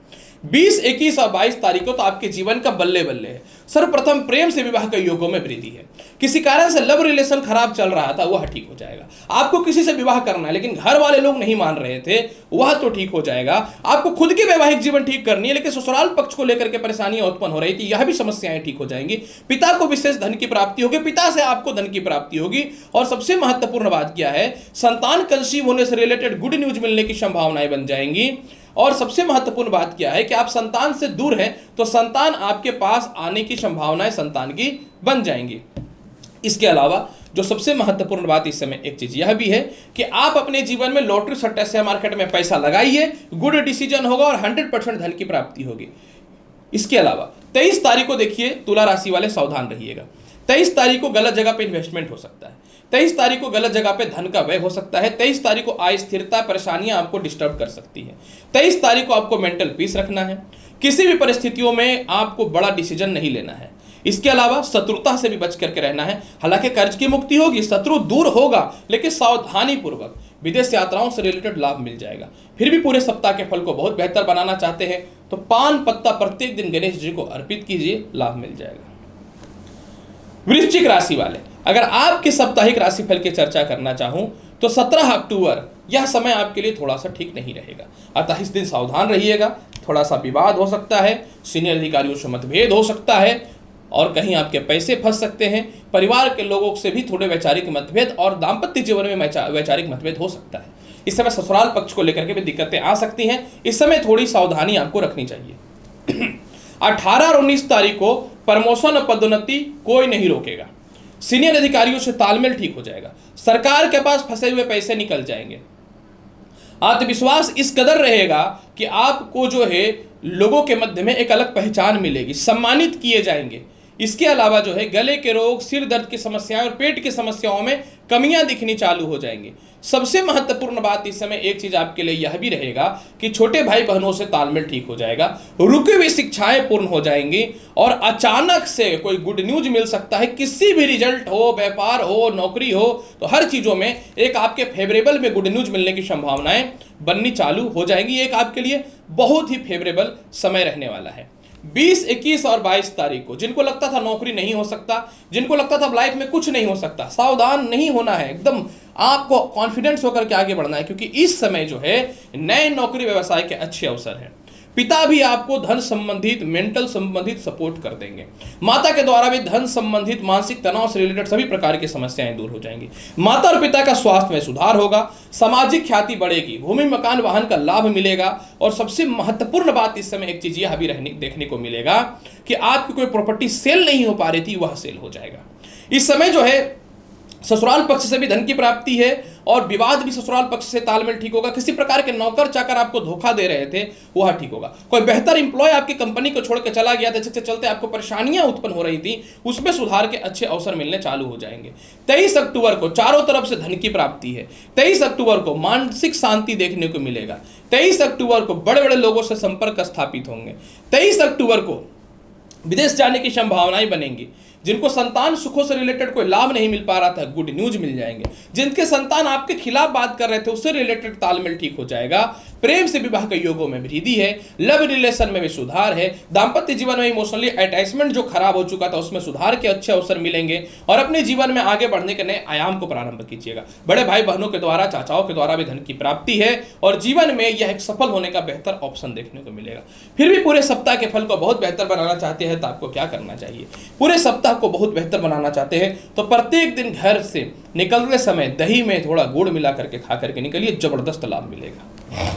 20, 21 और 22 तारीख को तो आपके जीवन का बल्ले बल्ले है। सर्वप्रथम प्रेम से विवाह के योगों में वृद्धि है। किसी कारण से लव रिलेशन खराब चल रहा था वह ठीक हो जाएगा। आपको किसी से विवाह करना है लेकिन घर वाले लोग नहीं मान रहे थे, वह तो ठीक हो जाएगा। आपको खुद के वैवाहिक जीवन ठीक करनी है लेकिन ससुराल पक्ष को लेकर के परेशानियां उत्पन्न हो रही थी, यह भी समस्याएं ठीक हो जाएंगी। पिता को विशेष धन की प्राप्ति होगी, पिता से आपको धन की प्राप्ति होगी। और सबसे महत्वपूर्ण बात क्या है, संतान कंसीव होने से रिलेटेड गुड न्यूज मिलने की संभावनाएं बन जाएंगी। और सबसे महत्वपूर्ण बात क्या है कि आप संतान से दूर हैं तो संतान आपके पास आने की संभावनाएं संतान की बन जाएंगी। इसके अलावा जो सबसे महत्वपूर्ण बात इस समय एक चीज यह भी है कि आप अपने जीवन में लॉटरी सट्टा शेयर मार्केट में पैसा लगाइए, गुड डिसीजन होगा और 100% धन की प्राप्ति होगी। इसके अलावा 23 तारीख को देखिए तुला राशि वाले सावधान रहिएगा। 23 तारीख को गलत जगह पे इन्वेस्टमेंट हो सकता है। 23 तारीख को गलत जगह पे धन का व्यय हो सकता है। 23 तारीख को अस्थिरता, परेशानियां आपको डिस्टर्ब कर सकती है। 23 तारीख को आपको मेंटल पीस रखना है। किसी भी परिस्थितियों में आपको बड़ा डिसीजन नहीं लेना है। इसके अलावा शत्रुता से भी बच करके रहना है। हालांकि कर्ज की मुक्ति होगी, शत्रु दूर होगा, लेकिन सावधानी पूर्वक विदेश यात्राओं से रिलेटेड लाभ मिल जाएगा। फिर भी पूरे सप्ताह के फल को बहुत बेहतर बनाना चाहते हैं तो पान पत्ता प्रत्येक दिन गणेश जी को अर्पित कीजिए, लाभ मिल जाएगा। वृश्चिक राशि वाले, अगर आपके साप्ताहिक राशिफल की चर्चा करना चाहूं तो 17 अक्टूबर यह समय आपके लिए थोड़ा सा ठीक नहीं रहेगा, अतः इस दिन सावधान रहिएगा। थोड़ा सा विवाद हो सकता है, सीनियर अधिकारियों से मतभेद हो सकता है और कहीं आपके पैसे फंस सकते हैं। परिवार के लोगों से भी थोड़े वैचारिक मतभेद और दाम्पत्य जीवन में वैचारिक मतभेद हो सकता है। इस समय ससुराल पक्ष को लेकर के भी दिक्कतें आ सकती हैं, इस समय थोड़ी सावधानी आपको रखनी चाहिए। 18 और 19 तारीख को प्रमोशन और पदोन्नति कोई नहीं रोकेगा। सीनियर अधिकारियों से तालमेल ठीक हो जाएगा। सरकार के पास फंसे हुए पैसे निकल जाएंगे। आत्मविश्वास इस कदर रहेगा कि आपको जो है लोगों के मध्य में एक अलग पहचान मिलेगी, सम्मानित किए जाएंगे। इसके अलावा जो है गले के रोग, सिर दर्द की समस्याएं और पेट की समस्याओं में कमियां दिखनी चालू हो जाएंगी। सबसे महत्वपूर्ण बात इस समय एक चीज आपके लिए यह भी रहेगा कि छोटे भाई बहनों से तालमेल ठीक हो जाएगा, रुकी हुई शिक्षाएं पूर्ण हो जाएंगी और अचानक से कोई गुड न्यूज मिल सकता है। किसी भी रिजल्ट हो, व्यापार हो, नौकरी हो, तो हर चीजों में एक आपके फेवरेबल में गुड न्यूज मिलने की संभावनाएं बननी चालू हो जाएंगी। एक आपके लिए बहुत ही फेवरेबल समय रहने वाला है। 20, 21 और 22 तारीख को जिनको लगता था नौकरी नहीं हो सकता, जिनको लगता था लाइफ में कुछ नहीं हो सकता, सावधान नहीं होना है, एकदम आपको कॉन्फिडेंस होकर के आगे बढ़ना है, क्योंकि इस समय जो है नए नौकरी व्यवसाय के अच्छे अवसर हैं। पिता भी आपको धन संबंधित, मेंटल संबंधित सपोर्ट कर देंगे। माता के द्वारा भी धन संबंधित, मानसिक तनाव से रिलेटेड सभी प्रकार की समस्याएं दूर हो जाएंगी। माता और पिता का स्वास्थ्य में सुधार होगा, सामाजिक ख्याति बढ़ेगी, भूमि मकान वाहन का लाभ मिलेगा और सबसे महत्वपूर्ण बात इस समय एक चीज यह भी देखने को मिलेगा कि आपकी कोई प्रॉपर्टी सेल नहीं हो पा रही थी, वह सेल हो जाएगा। इस समय जो है ससुराल पक्ष से भी धन की प्राप्ति है और विवाद भी ससुराल पक्ष से तालमेल ठीक होगा। किसी प्रकार के नौकर चाकर आपको धोखा दे रहे थे, वह ठीक होगा। कोई बेहतर इंप्लॉय आपकी कंपनी को छोड़ के चला गया था, जिसके चलते आपको परेशानियां उत्पन्न हो रही थी, उसमें सुधार के अच्छे अवसर मिलने चालू हो जाएंगे। 23 अक्टूबर को चारों तरफ से धन की प्राप्ति है। 23 अक्टूबर को मानसिक शांति देखने को मिलेगा। 23 अक्टूबर को बड़े बड़े लोगों से संपर्क स्थापित होंगे। 23 अक्टूबर को विदेश जाने की संभावनाएं बनेंगी। जिनको संतान सुखों से रिलेटेड कोई लाभ नहीं मिल पा रहा था, गुड न्यूज मिल जाएंगे। जिनके संतान आपके खिलाफ बात कर रहे थे, उससे रिलेटेड तालमेल ठीक हो जाएगा। प्रेम से विवाह के योगों में वृद्धि है। लव रिलेशन में भी सुधार है। दाम्पत्य जीवन में इमोशनली अटैचमेंट जो खराब हो चुका था, उसमें सुधार के अच्छे अवसर मिलेंगे और अपने जीवन में आगे बढ़ने के नए आयाम को प्रारंभ कीजिएगा। बड़े भाई बहनों के द्वारा, चाचाओं के द्वारा भी धन की प्राप्ति है और जीवन में यह एक सफल होने का बेहतर ऑप्शन देखने को मिलेगा। फिर भी पूरे सप्ताह के फल को बहुत बेहतर बनाना चाहते हैं तो आपको क्या करना चाहिए? पूरे सप्ताह को बहुत बेहतर बनाना चाहते हैं तो प्रत्येक दिन घर से निकलते समय दही में थोड़ा गुड़ मिला करके खा करके निकलिए, जबरदस्त लाभ मिलेगा।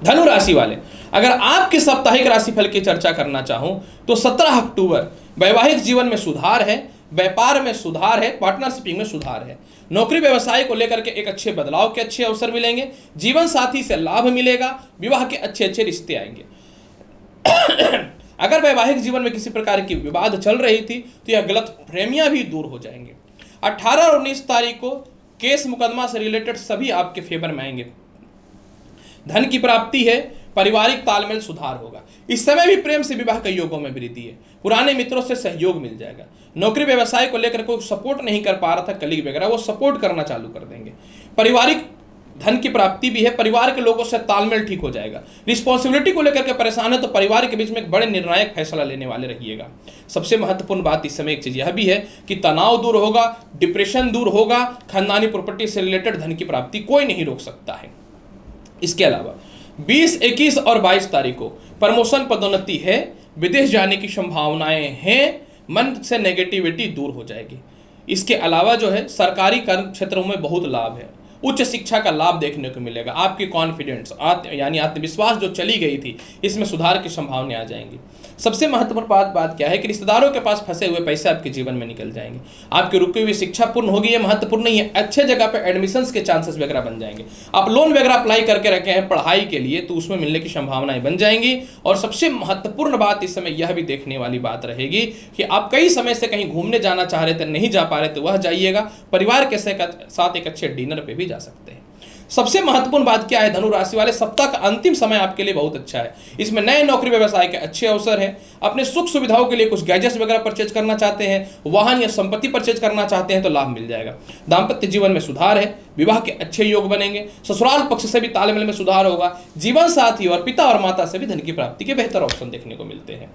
धनु राशि वाले, अगर आपके साप्ताहिक राशिफल की चर्चा करना चाहूं तो 17 अक्टूबर वैवाहिक जीवन में सुधार है, व्यापार में सुधार है, पार्टनरशिप में सुधार है। नौकरी व्यवसाय को लेकर के एक अच्छे बदलाव के अच्छे अवसर मिलेंगे। जीवन साथी से लाभ मिलेगा। विवाह के अच्छे अच्छे रिश्ते आएंगे। अगर वैवाहिक जीवन में किसी प्रकार की विवाद चल रही थी तो यह गलत फहमियां भी दूर हो जाएंगे। 18 और 19 तारीख को केस मुकदमा से रिलेटेड सभी आपके फेवर में आएंगे। धन की प्राप्ति है। पारिवारिक तालमेल सुधार होगा। इस समय भी प्रेम से विवाह के योगों में वृद्धि है। पुराने मित्रों से सहयोग मिल जाएगा। नौकरी व्यवसाय को लेकर कोई सपोर्ट नहीं कर पा रहा था, कलीग वगैरह, वो सपोर्ट करना चालू कर देंगे। पारिवारिक धन की प्राप्ति भी है। परिवार के लोगों से तालमेल ठीक हो जाएगा। रिस्पॉन्सिबिलिटी को लेकर के परेशान है तो परिवार के बीच में एक बड़े निर्णायक फैसला लेने वाले रहिएगा। सबसे महत्वपूर्ण बात इस समय एक चीज यह भी है कि तनाव दूर होगा, डिप्रेशन दूर होगा। खानदानी प्रॉपर्टी से रिलेटेड धन की प्राप्ति कोई नहीं रोक सकता है। इसके अलावा 20, 21 और 22 तारीख को प्रमोशन, पदोन्नति है। विदेश जाने की संभावनाएं हैं। मन से नेगेटिविटी दूर हो जाएगी। इसके अलावा जो है सरकारी कर्म क्षेत्रों में बहुत लाभ है। उच्च शिक्षा का लाभ देखने को मिलेगा। आपकी कॉन्फिडेंस यानी आत्मविश्वास जो चली गई थी, इसमें सुधार की संभावनाएं आ जाएंगी। सबसे महत्वपूर्ण बात क्या है कि रिश्तेदारों के पास फंसे हुए पैसे आपके जीवन में निकल जाएंगे। आपकी रुकी हुई शिक्षा पूर्ण होगी, ये महत्वपूर्ण नहीं है। अच्छे जगह पे एडमिशंस के चांसेस वगैरह बन जाएंगे। आप लोन वगैरह अप्लाई करके रखे हैं पढ़ाई के लिए, तो उसमें मिलने की संभावनाएं बन जाएंगी। और सबसे महत्वपूर्ण बात इस समय यह भी देखने वाली बात रहेगी कि आप कई समय से कहीं घूमने जाना चाह रहे थे, नहीं जा पा रहे थे, वह जाइएगा। परिवार के साथ एक अच्छे डिनर पे भी जा सकते हैं। सबसे महत्वपूर्ण बात क्या है धनु राशि वाले, सप्ताह का अंतिम समय आपके लिए बहुत अच्छा है। इसमें नए नौकरी व्यवसाय के अच्छे अवसर हैं। अपने सुख सुविधाओं के लिए कुछ गैजेट्स वगैरह परचेज करना चाहते हैं, वाहन या संपत्ति परचेज करना चाहते हैं तो लाभ मिल जाएगा। दाम्पत्य जीवन में सुधार है। विवाह के अच्छे योग बनेंगे। ससुराल पक्ष से भी तालमेल में सुधार होगा। जीवन साथी और पिता और माता से भी धन की प्राप्ति के बेहतर ऑप्शन देखने को मिलते हैं।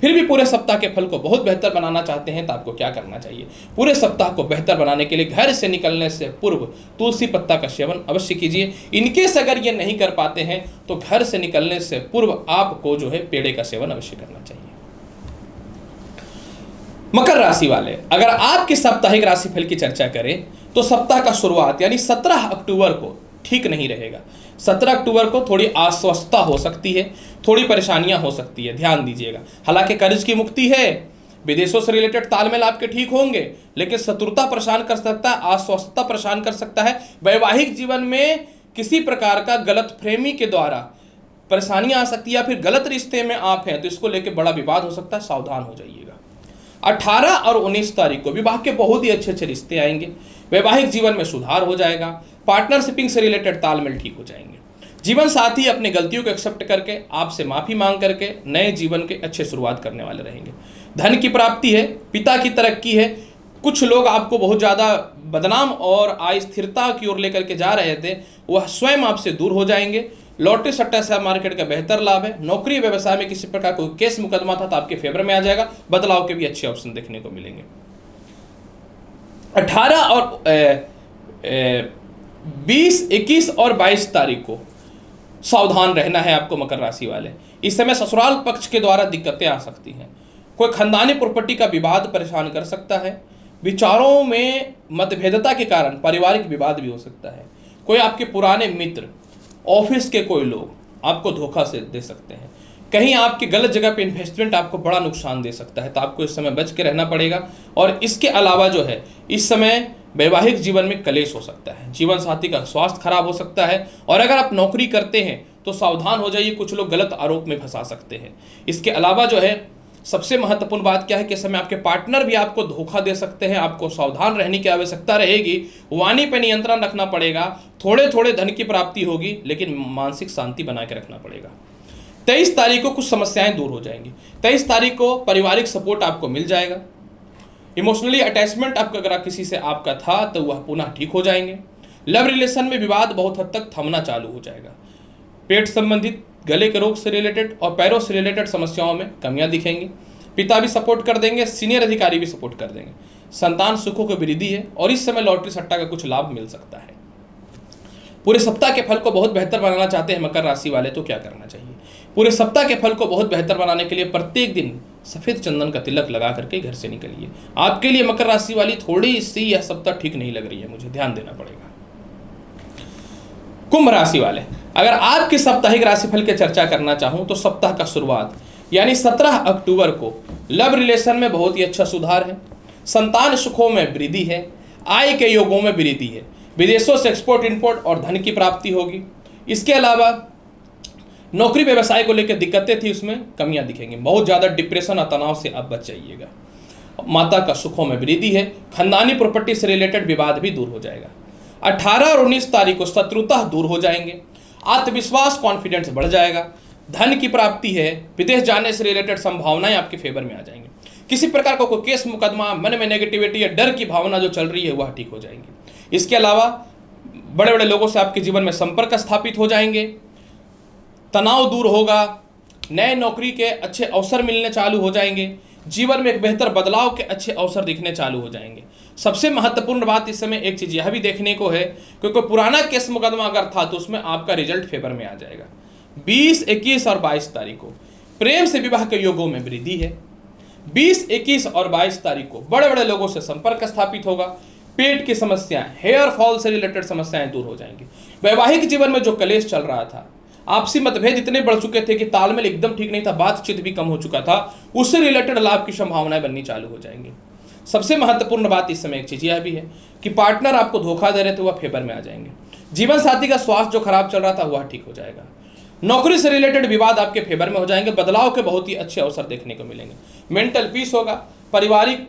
फिर भी पूरे सप्ताह के फल को बहुत बेहतर बनाना चाहते हैं तो आपको क्या करना चाहिए? पूरे सप्ताह को बेहतर बनाने के लिए घर से निकलने से पूर्व तुलसी पत्ता का सेवन अवश्य कीजिए। इनकेस अगर ये नहीं कर पाते हैं तो घर से निकलने से पूर्व आपको जो है पेड़े का सेवन अवश्य करना चाहिए। मकर राशि वाले, अगर आपके साप्ताहिक राशिफल की चर्चा करें तो सप्ताह का शुरुआत यानी 17 अक्टूबर को ठीक नहीं रहेगा। 17 अक्टूबर को थोड़ी अस्वस्थता हो सकती है, थोड़ी परेशानियां हो सकती है, ध्यान दीजिएगा। हालांकि कर्ज की मुक्ति है, विदेशों से रिलेटेड तालमेल आपके ठीक होंगे, लेकिन शत्रुता परेशान कर सकता है, अस्वस्थता परेशान कर सकता है। वैवाहिक जीवन में किसी प्रकार का गलत फहमी के द्वारा परेशानियां आ सकती है, या फिर गलत रिश्ते में आप हैं तो इसको लेकर बड़ा विवाद हो सकता है, सावधान हो जाइएगा। 18 और 19 तारीख को विवाह के बहुत ही अच्छे अच्छे रिश्ते आएंगे, वैवाहिक जीवन में सुधार हो जाएगा, पार्टनरशिपिंग से रिलेटेड तालमेल ठीक हो जाएंगे। जीवन साथी अपनी गलतियों को एक्सेप्ट करके आपसे माफी मांग करके नए जीवन के अच्छे शुरुआत करने वाले रहेंगे। धन की प्राप्ति है, पिता की तरक्की है। कुछ लोग आपको बहुत ज़्यादा बदनाम और अस्थिरता की ओर लेकर के जा रहे थे, वह स्वयं आपसे दूर हो जाएंगे। लॉटरी सट्टा शेयर मार्केट का बेहतर लाभ है। नौकरी व्यवसाय में किसी प्रकार कोई केस मुकदमा था तो आपके फेवर में आ जाएगा, बदलाव के भी अच्छे ऑप्शन देखने को मिलेंगे। 18 और 20, 21 और 22 तारीख को सावधान रहना है आपको मकर राशि वाले। इस समय ससुराल पक्ष के द्वारा दिक्कतें आ सकती हैं। कोई खानदानी प्रॉपर्टी का विवाद परेशान कर सकता है। विचारों में मतभेदता के कारण पारिवारिक विवाद भी हो सकता है। कोई आपके पुराने मित्र, ऑफिस के कोई लोग आपको धोखा से दे सकते हैं। कहीं आपकी गलत जगह पे इन्वेस्टमेंट आपको बड़ा नुकसान दे सकता है, तो आपको इस समय बच के रहना पड़ेगा। और इसके अलावा जो है इस समय वैवाहिक जीवन में कलेश हो सकता है, जीवन साथी का स्वास्थ्य खराब हो सकता है। और अगर आप नौकरी करते हैं तो सावधान हो जाइए, कुछ लोग गलत आरोप में फंसा सकते हैं। इसके अलावा जो है सबसे महत्वपूर्ण बात क्या है कि इस समय आपके पार्टनर भी आपको धोखा दे सकते हैं, आपको सावधान रहने की आवश्यकता रहेगी। वाणी पर नियंत्रण रखना पड़ेगा। थोड़े थोड़े धन की प्राप्ति होगी, लेकिन मानसिक शांति बना के रखना पड़ेगा। 23 तारीख को कुछ समस्याएं दूर हो जाएंगी। 23 तारीख को पारिवारिक सपोर्ट आपको मिल जाएगा। इमोशनली अटैचमेंट आपका अगर किसी से आपका था तो वह पुनः ठीक हो जाएंगे। लव रिलेशन में विवाद बहुत हद तक थमना चालू हो जाएगा। पेट संबंधित, गले के रोग से रिलेटेड और पैरों से रिलेटेड समस्याओं में कमियां दिखेंगी। पिता भी सपोर्ट कर देंगे, सीनियर अधिकारी भी सपोर्ट कर देंगे। संतान सुखों की वृद्धि है और इस समय लॉटरी सट्टा का कुछ लाभ मिल सकता है। पूरे सप्ताह के फल को बहुत बेहतर बनाना चाहते हैं मकर राशि वाले तो क्या करना चाहिए? पूरे सप्ताह के फल को बहुत बेहतर बनाने के लिए प्रत्येक दिन सफेद चंदन का तिलक लगा करके घर से निकलिए। आपके लिए मकर राशि वाली थोड़ी सी यह सप्ताह ठीक नहीं लग रही है, मुझे ध्यान देना पड़ेगा। कुंभ राशि वाले, अगर आपके साप्ताहिक राशिफल की चर्चा करना चाहूं तो सप्ताह का शुरुआत यानी 17 अक्टूबर को लव रिलेशन में बहुत ही अच्छा सुधार है। संतान सुखों में वृद्धि है। आय के योगों में वृद्धि है। विदेशों से एक्सपोर्ट इंपोर्ट और धन की प्राप्ति होगी। इसके अलावा नौकरी व्यवसाय को लेकर दिक्कतें थी, उसमें कमियां दिखेंगी। बहुत ज़्यादा डिप्रेशन और तनाव से आप बच जाइएगा। माता का सुखों में वृद्धि है। खानदानी प्रॉपर्टी से रिलेटेड विवाद भी दूर हो जाएगा। 18 और 19 तारीख को शत्रुता दूर हो जाएंगे। आत्मविश्वास, कॉन्फिडेंस बढ़ जाएगा। धन की प्राप्ति है। विदेश जाने से रिलेटेड संभावनाएं आपके फेवर में आ जाएंगी। किसी प्रकार का कोई केस मुकदमा, मन में नेगेटिविटी या डर की भावना जो चल रही है वह ठीक हो जाएंगी। इसके अलावा बड़े बड़े लोगों से आपके जीवन में संपर्क स्थापित हो जाएंगे। तनाव दूर होगा। नए नौकरी के अच्छे अवसर मिलने चालू हो जाएंगे। जीवन में एक बेहतर बदलाव के अच्छे अवसर दिखने चालू हो जाएंगे। सबसे महत्वपूर्ण बात इस समय एक चीज़ यह भी देखने को है कि कोई पुराना केस मुकदमा अगर था तो उसमें आपका रिजल्ट फेवर में आ जाएगा। 20, 21 और 22 तारीख को प्रेम से विवाह के योगों में वृद्धि है। 20, 21 और 22 तारीख को बड़े बड़े लोगों से संपर्क स्थापित होगा। पेट की समस्याएं, हेयर फॉल से रिलेटेड समस्याएं दूर हो जाएंगी। वैवाहिक जीवन में जो कलेश चल रहा था, आपसी मतभेद इतने बढ़ चुके थे कि तालमेल एकदम ठीक नहीं था, बातचीत भी कम हो चुका था, उससे रिलेटेड लाभ की संभावनाएं बननी चालू हो जाएंगी। सबसे महत्वपूर्ण बात इस समय एक चीज यह भी है कि पार्टनर आपको धोखा दे रहे थे वह फेवर में आ जाएंगे। जीवन साथी का स्वास्थ्य जो खराब चल रहा था वह ठीक हो जाएगा। नौकरी से रिलेटेड विवाद आपके फेवर में हो जाएंगे। बदलाव के बहुत ही अच्छे अवसर देखने को मिलेंगे। मेंटल पीस होगा। पारिवारिक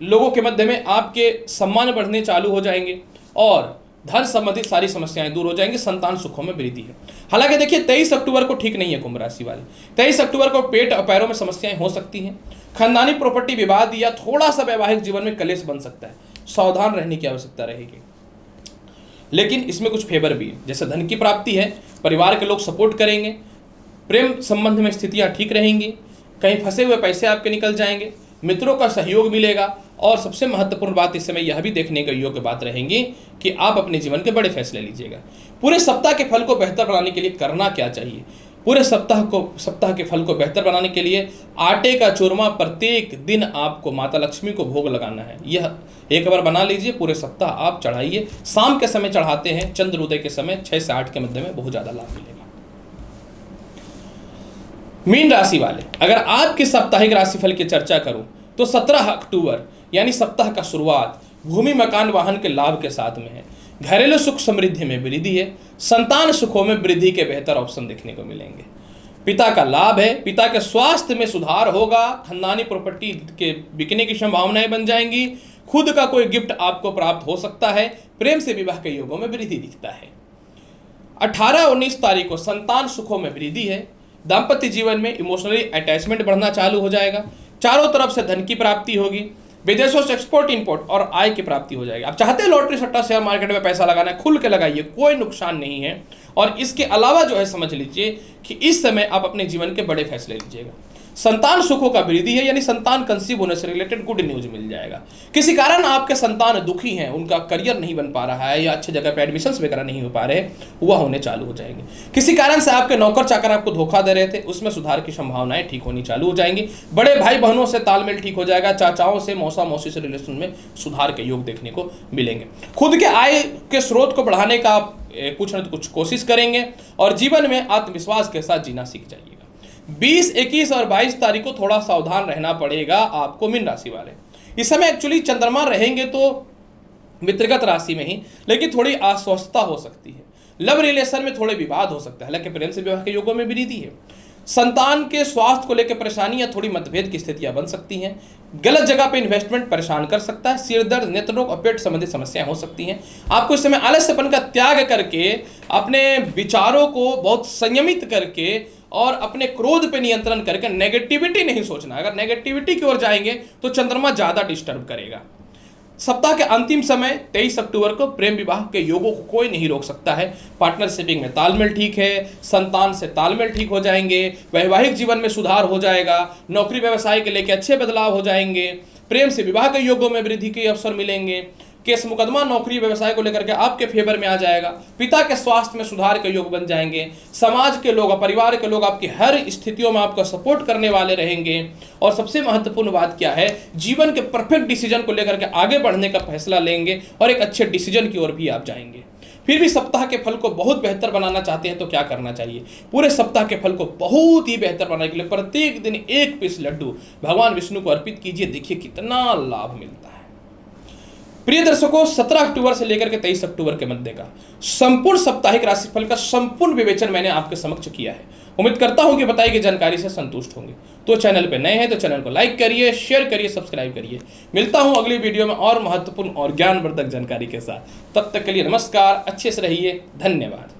लोगों के मध्य में आपके सम्मान बढ़ने चालू हो जाएंगे और धन संबंधित सारी समस्याएं दूर हो जाएंगी। संतान सुखों में वृद्धि है। हालांकि देखिए 23 अक्टूबर को ठीक नहीं है कुंभ राशि वाले। 23 अक्टूबर को पेट और पैरों में समस्याएं हो सकती हैं। खानदानी प्रॉपर्टी विवाद या थोड़ा सा वैवाहिक जीवन में कलेश बन सकता है। सावधान रहने की आवश्यकता रहेगी। लेकिन इसमें कुछ फेवर भी है, जैसे धन की प्राप्ति है। परिवार के लोग सपोर्ट करेंगे। प्रेम संबंध में स्थितियां ठीक रहेंगी। कहीं फंसे हुए पैसे आपके निकल जाएंगे, मित्रों का सहयोग मिलेगा और सबसे महत्वपूर्ण बात इस समय यह भी देखने के योग्य बात रहेंगी कि आप अपने जीवन के बड़े फैसले लीजिएगा। पूरे सप्ताह के फल को बेहतर बनाने के लिए करना क्या चाहिए? पूरे सप्ताह के फल को बेहतर बनाने के लिए आटे का चूरमा प्रत्येक दिन आपको माता लक्ष्मी को भोग लगाना है। यह एक बार बना लीजिए, पूरे सप्ताह आप चढ़ाइए। शाम के समय चढ़ाते हैं, चंद्रोदय के समय 6 से 8 के मध्य में बहुत ज्यादा लाभ मिलेगा। मीन राशि वाले, अगर आपकी साप्ताहिक राशिफल की चर्चा करूं तो 17 अक्टूबर यानी सप्ताह का शुरुआत भूमि मकान वाहन के लाभ के साथ में है। घरेलू सुख समृद्धि में वृद्धि है। संतान सुखों में वृद्धि के बेहतर ऑप्शन देखने को मिलेंगे। पिता का लाभ है। पिता के स्वास्थ्य में सुधार होगा। खानदानी प्रॉपर्टी के बिकने की संभावनाएं बन जाएंगी। खुद का कोई गिफ्ट आपको प्राप्त हो सकता है। प्रेम से विवाह के योगों में वृद्धि दिखता है। 18-19 तारीख को संतान सुखों में वृद्धि है। दाम्पत्य जीवन में इमोशनली अटैचमेंट बढ़ना चालू हो जाएगा। चारों तरफ से धन की प्राप्ति होगी। विदेशों से एक्सपोर्ट इंपोर्ट और आय की प्राप्ति हो जाएगी। आप चाहते हैं लॉटरी सट्टा शेयर मार्केट में पैसा लगाना है, खुल के लगाइए, कोई नुकसान नहीं है। और इसके अलावा जो है समझ लीजिए कि इस समय आप अपने जीवन के बड़े फैसले लीजिएगा। संतान सुखों का वृद्धि है, यानी संतान कंसीव होने से रिलेटेड गुड न्यूज मिल जाएगा। किसी कारण आपके संतान दुखी हैं, उनका करियर नहीं बन पा रहा है या अच्छे जगह पे एडमिशंस वगैरह नहीं हो पा रहे, वह होने चालू हो जाएंगे। किसी कारण से आपके नौकर चाकर आपको धोखा दे रहे थे, उसमें सुधार की संभावनाएं ठीक होनी चालू हो जाएंगी। बड़े भाई बहनों से तालमेल ठीक हो जाएगा। चाचाओं से, मौसा मौसी से रिलेशन में सुधार के योग देखने को मिलेंगे। खुद के आय के स्रोत को बढ़ाने का आप कुछ न कुछ कोशिश करेंगे और जीवन में आत्मविश्वास के साथ जीना सीख जाइएगा। 20, 21 और 22 तारीख को थोड़ा सावधान रहना पड़ेगा आपको मीन राशि वाले। इस समय एक्चुअली चंद्रमा रहेंगे तो मित्रगत राशि में ही, लेकिन थोड़ी अस्वस्थता हो सकती है। लव रिलेशन में थोड़े विवाद हो सकता है, हालांकि प्रेम से विवाह के योगों में वृद्धि है। संतान के स्वास्थ्य को लेकर परेशानी या थोड़ी मतभेद की स्थितियां बन सकती हैं। गलत जगह पे इन्वेस्टमेंट परेशान कर सकता है। सिर दर्द, नेत्र रोग और पेट संबंधी समस्याएं हो सकती हैं। आपको इस समय आलस्यपन का त्याग करके अपने विचारों को बहुत संयमित करके और अपने क्रोध पे नियंत्रण करके नेगेटिविटी नहीं सोचना। अगर नेगेटिविटी की ओर जाएंगे तो चंद्रमा ज्यादा डिस्टर्ब करेगा। सप्ताह के अंतिम समय 23 अक्टूबर को प्रेम विवाह के योगों को कोई नहीं रोक सकता है। पार्टनरशिपिंग में तालमेल ठीक है। संतान से तालमेल ठीक हो जाएंगे। वैवाहिक जीवन में सुधार हो जाएगा। नौकरी व्यवसाय के लेकर अच्छे बदलाव हो जाएंगे। प्रेम से विवाह के योगों में वृद्धि के अवसर मिलेंगे। केस मुकदमा नौकरी व्यवसाय को लेकर के आपके फेवर में आ जाएगा। पिता के स्वास्थ्य में सुधार के योग बन जाएंगे। समाज के लोग, परिवार के लोग आपकी हर स्थितियों में आपका सपोर्ट करने वाले रहेंगे। और सबसे महत्वपूर्ण बात क्या है, जीवन के परफेक्ट डिसीजन को लेकर के आगे बढ़ने का फैसला लेंगे और एक अच्छे डिसीजन की ओर भी आप जाएंगे। फिर भी सप्ताह के फल को बहुत बेहतर बनाना चाहते हैं तो क्या करना चाहिए? पूरे सप्ताह के फल को बहुत ही बेहतर बनाने के लिए प्रत्येक दिन 1 पीस लड्डू भगवान विष्णु को अर्पित कीजिए। देखिए कितना लाभ मिलता है। प्रिय दर्शकों, 17 अक्टूबर से लेकर के 23 अक्टूबर के मध्य का संपूर्ण साप्ताहिक राशिफल का संपूर्ण विवेचन मैंने आपके समक्ष किया है। उम्मीद करता हूं कि बताई गई जानकारी से संतुष्ट होंगे। तो चैनल पे नए हैं तो चैनल को लाइक करिए, शेयर करिए, सब्सक्राइब करिए। मिलता हूं अगली वीडियो में और महत्वपूर्ण और ज्ञानवर्धक जानकारी के साथ। तब तक के लिए नमस्कार, अच्छे से रहिए, धन्यवाद।